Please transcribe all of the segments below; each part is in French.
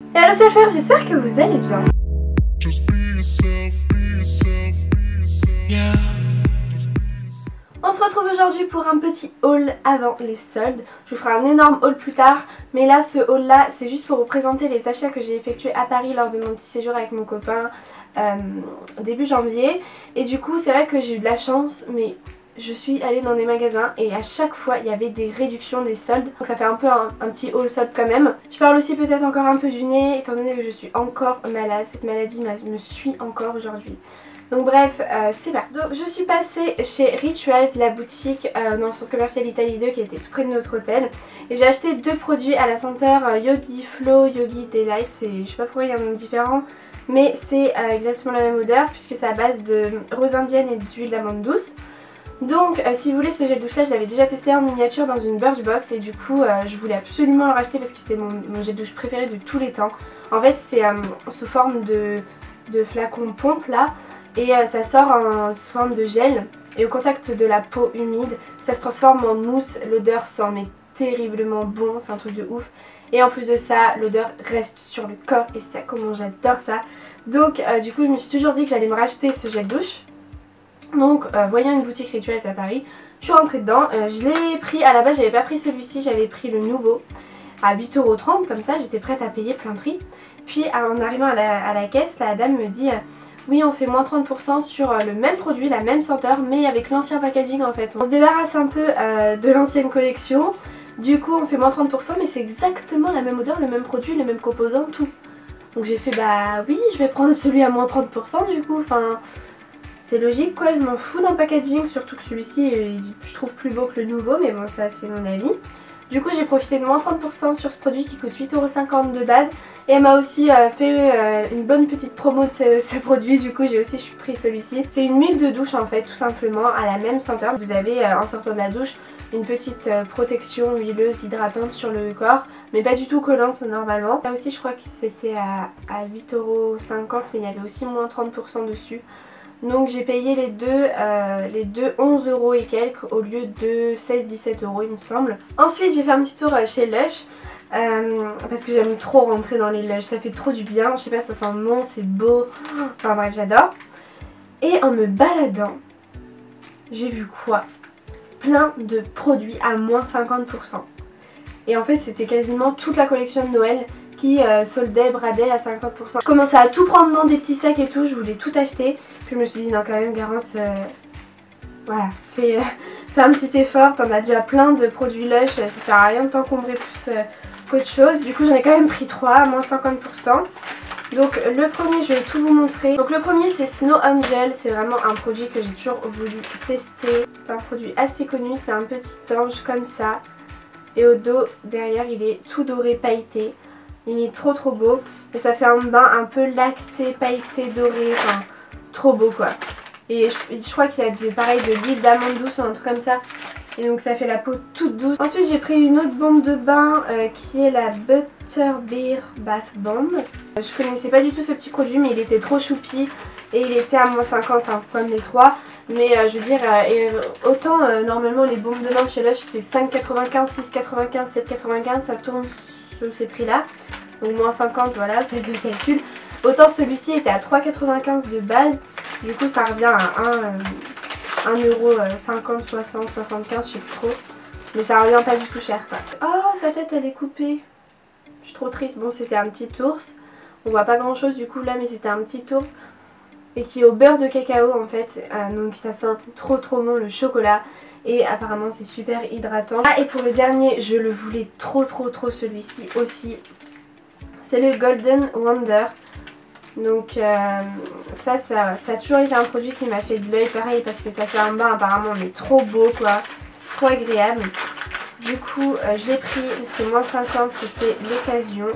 Et alors c'est faire, j'espère que vous allez bien. On se retrouve aujourd'hui pour un petit haul avant les soldes. Je vous ferai un énorme haul plus tard, mais là ce haul là c'est juste pour vous présenter les achats que j'ai effectués à Paris lors de mon petit séjour avec mon copain début janvier. Et du coup c'est vrai que j'ai eu de la chance, mais je suis allée dans des magasins et à chaque fois il y avait des réductions, des soldes. Donc ça fait un peu un petit haul solde quand même. Je parle aussi peut-être encore un peu du nez étant donné que je suis encore malade. Cette maladie me suit encore aujourd'hui. Donc bref, c'est parti. Donc je suis passée chez Rituals, la boutique dans le centre commercial Italie 2 qui était tout près de notre hôtel. Et j'ai acheté deux produits à la senteur Yogi Flow, Yogi Delight. Je sais pas pourquoi il y a un nom différent, mais c'est exactement la même odeur puisque c'est à base de rose indienne et d'huile d'amande douce. Donc si vous voulez, ce gel douche là je l'avais déjà testé en miniature dans une Birchbox et du coup je voulais absolument le racheter parce que c'est mon gel douche préféré de tous les temps. En fait c'est sous forme de flacon pompe là. Et ça sort sous forme de gel et au contact de la peau humide ça se transforme en mousse. L'odeur sent mais terriblement bon, c'est un truc de ouf. Et en plus de ça l'odeur reste sur le corps et ça, comment j'adore ça. Donc du coup je me suis toujours dit que j'allais me racheter ce gel douche. Donc voyant une boutique Rituals à Paris, je suis rentrée dedans. Je l'ai pris, à la base j'avais pas pris celui-ci, j'avais pris le nouveau à 8,30 € comme ça, j'étais prête à payer plein prix. Puis en arrivant à la caisse, la dame me dit oui, on fait moins 30% sur le même produit, la même senteur, mais avec l'ancien packaging en fait. On se débarrasse un peu de l'ancienne collection, du coup on fait moins 30%, mais c'est exactement la même odeur, le même produit, les mêmes composants, tout. Donc j'ai fait bah oui, je vais prendre celui à moins 30% du coup, enfin c'est logique quoi, je m'en fous d'un packaging, surtout que celui-ci je trouve plus beau que le nouveau, mais bon ça c'est mon avis. Du coup j'ai profité de moins 30% sur ce produit qui coûte 8,50 € de base. Et elle m'a aussi fait une bonne petite promo de ce produit, du coup j'ai aussi pris celui-ci. C'est une huile de douche en fait, tout simplement, à la même senteur. Vous avez en sortant de la douche une petite protection huileuse hydratante sur le corps, mais pas du tout collante normalement. Là aussi je crois que c'était à 8,50 €, mais il y avait aussi moins 30% dessus. Donc j'ai payé les deux 11 € et quelques au lieu de 16-17 € il me semble. Ensuite j'ai fait un petit tour chez Lush. Parce que j'aime trop rentrer dans les Lush, ça fait trop du bien, je sais pas, ça sent bon, c'est beau, enfin bref j'adore. Et en me baladant, j'ai vu quoi? Plein de produits à moins 50%. Et en fait c'était quasiment toute la collection de Noël qui soldait, bradait à 50%. Je commençais à tout prendre dans des petits sacs et tout, je voulais tout acheter. Puis je me suis dit non quand même Garance, voilà, fais un petit effort, t'en as déjà plein de produits Lush, ça sert à rien de t'encombrer plus qu'autre chose. Du coup j'en ai quand même pris 3 à moins 50%. Donc le premier je vais tout vous montrer. Donc le premier c'est Snow Angel, c'est vraiment un produit que j'ai toujours voulu tester. C'est un produit assez connu, c'est un petit ange comme ça. Et au dos derrière il est tout doré pailleté. Il est trop beau. Et ça fait un bain un peu lacté, pailleté, doré, enfin trop beau quoi. Et je crois qu'il y a pareil de l'huile d'amande douce ou un truc comme ça. Et donc ça fait la peau toute douce. Ensuite j'ai pris une autre bombe de bain qui est la Butterbeer Bath Bomb. Je connaissais pas du tout ce petit produit mais il était trop choupi. Et il était à moins 50, enfin comme les trois. Mais je veux dire, autant normalement les bombes de bain chez Lush c'est 5,95, 6,95, 7,95, ça tourne sur ces prix là. Donc moins 50, voilà, faites le calcul. Autant celui-ci était à 3,95 de base. Du coup ça revient à 1,50€, 60, 75, je sais plus trop. Mais ça revient pas du tout cher quoi. Oh sa tête elle est coupée. Je suis trop triste. Bon c'était un petit ours. On voit pas grand chose du coup là, mais c'était un petit ours. Et qui est au beurre de cacao en fait. Donc ça sent trop bon le chocolat. Et apparemment c'est super hydratant. Ah et pour le dernier je le voulais trop celui-ci aussi. C'est le Golden Wonder. Donc ça a toujours été un produit qui m'a fait de l'œil pareil parce que ça fait un bain apparemment mais trop beau quoi, trop agréable. Du coup je l'ai pris parce que moins 50 c'était l'occasion.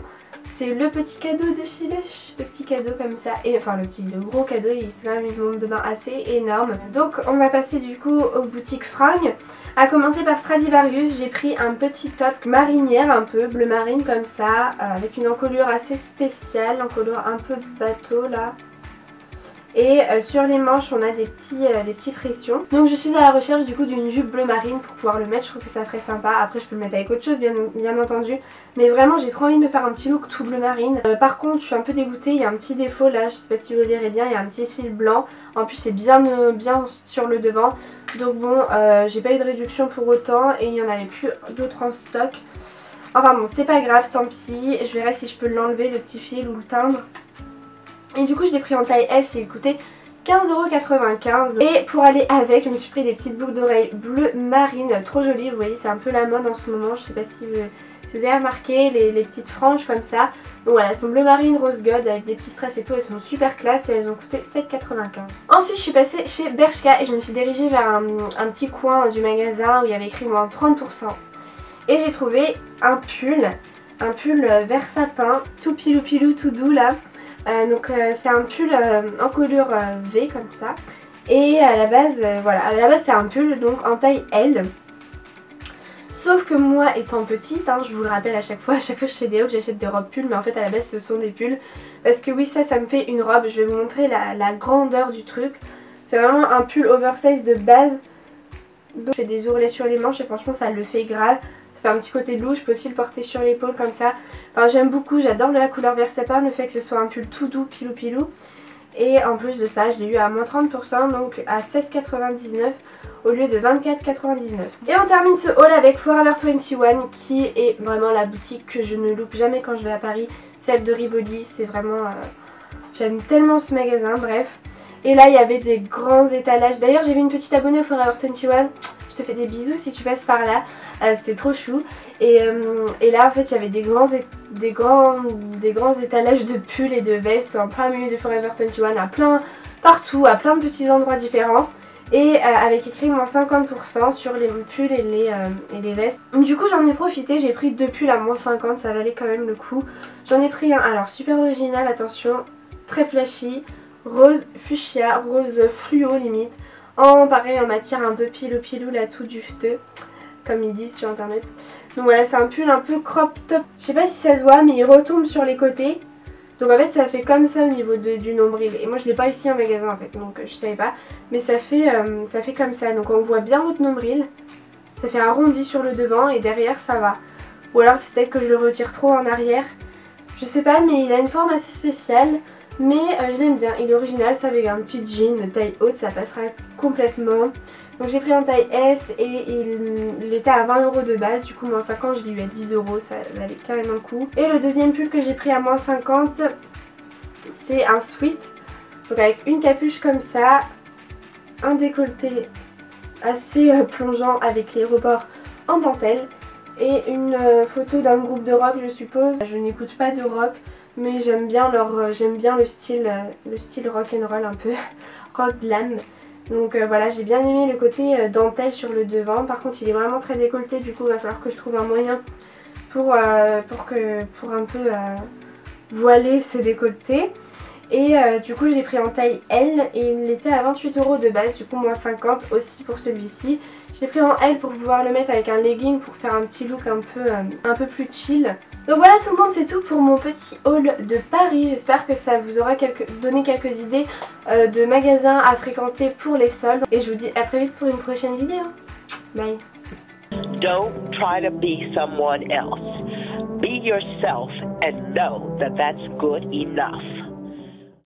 C'est le petit cadeau de chez Lush, le petit cadeau comme ça, et enfin le gros cadeau, c'est quand même une bombe de bain assez énorme. Donc on va passer du coup aux boutiques fringues. A commencer par Stradivarius, j'ai pris un petit top marinière un peu, bleu marine comme ça, avec une encolure assez spéciale, encolure un peu bateau là. Et sur les manches on a des petits pressions. Donc je suis à la recherche du coup d'une jupe bleu marine pour pouvoir le mettre, je trouve que ça ferait sympa. Après je peux le mettre avec autre chose bien entendu, mais vraiment j'ai trop envie de me faire un petit look tout bleu marine. Par contre je suis un peu dégoûtée, il y a un petit défaut là, je sais pas si vous le verrez bien, il y a un petit fil blanc. En plus c'est bien sur le devant, donc bon j'ai pas eu de réduction pour autant et il y en avait plus d'autres en stock. Enfin bon c'est pas grave, tant pis, je verrai si je peux l'enlever le petit fil ou le teindre. Et du coup je l'ai pris en taille S et il coûtait 15,95 €. Et pour aller avec, je me suis pris des petites boucles d'oreilles bleu marine, trop jolies. Vous voyez, c'est un peu la mode en ce moment. Je sais pas si vous avez remarqué les petites franges comme ça. Donc voilà, elles sont bleu marine, rose gold avec des petits strass et tout. Elles sont super classe et elles ont coûté 7,95 €. Ensuite, je suis passée chez Bershka et je me suis dirigée vers un petit coin du magasin où il y avait écrit moins 30%. Et j'ai trouvé un pull vert sapin, tout pilou tout doux là. Donc c'est un pull en couleur V comme ça. Et à la base, voilà, à la base c'est un pull donc en taille L. Sauf que moi étant petite, hein, je vous le rappelle à chaque fois que je fais des hauls, j'achète des robes pulls, mais en fait à la base ce sont des pulls. Parce que oui, ça me fait une robe, je vais vous montrer la grandeur du truc. C'est vraiment un pull oversize de base. Donc je fais des ourlets sur les manches et franchement ça le fait grave. Ça fait un petit côté loup, je peux aussi le porter sur l'épaule comme ça. Enfin j'aime beaucoup, j'adore la couleur vert sapin, le fait que ce soit un pull tout doux, pilou. Et en plus de ça, je l'ai eu à moins 30%, donc à 16,99 € au lieu de 24,99 €. Et on termine ce haul avec Forever 21 qui est vraiment la boutique que je ne loupe jamais quand je vais à Paris. Celle de Rivoli, c'est vraiment... j'aime tellement ce magasin, bref. Et là il y avait des grands étalages. D'ailleurs j'ai vu une petite abonnée au Forever 21. Je te fais des bisous si tu passes par là. C'était trop chou. Et là en fait il y avait des grands étalages de pulls et de vestes en plein milieu de Forever 21 partout, à plein de petits endroits différents. Et avec écrit moins 50% sur les pulls et les vestes. Du coup j'en ai profité, j'ai pris 2 pulls à moins 50, ça valait quand même le coup. J'en ai pris un, alors super original, attention, très flashy, rose fuchsia, rose fluo limite. Pareil en matière un peu pilou là, tout dufteux comme ils disent sur internet. Donc voilà, c'est un pull un peu crop top, je sais pas si ça se voit mais il retombe sur les côtés. Donc en fait ça fait comme ça au niveau du nombril. Et moi je l'ai pas ici en magasin en fait, donc je savais pas. Mais ça fait comme ça, donc on voit bien votre nombril. Ça fait arrondi sur le devant et derrière ça va. Ou alors c'est peut-être que je le retire trop en arrière, je sais pas, mais il a une forme assez spéciale. Mais je l'aime bien, il est original, ça avec un petit jean taille haute, ça passera complètement. Donc j'ai pris en taille S et il était à 20 € de base, du coup moins 50, je l'ai eu à 10 €, ça valait carrément le coup. Et le deuxième pull que j'ai pris à moins 50, c'est un sweat, donc avec une capuche comme ça, un décolleté assez plongeant avec les rebords en dentelle et une photo d'un groupe de rock je suppose. Je n'écoute pas de rock, mais j'aime bien le style rock'n'roll un peu, rock glam. Donc voilà, j'ai bien aimé le côté dentelle sur le devant. Par contre il est vraiment très décolleté, du coup il va falloir que je trouve un moyen pour un peu voiler ce décolleté. Et du coup je l'ai pris en taille L et il était à 28 € de base, du coup moins 50 aussi pour celui-ci. Je l'ai pris en L pour pouvoir le mettre avec un legging pour faire un petit look un peu plus chill. Donc voilà tout le monde, c'est tout pour mon petit haul de Paris. J'espère que ça vous aura donné quelques idées de magasins à fréquenter pour les soldes. Et je vous dis à très vite pour une prochaine vidéo. Bye. Don't try to be someone else. Be yourself and know that that's good enough.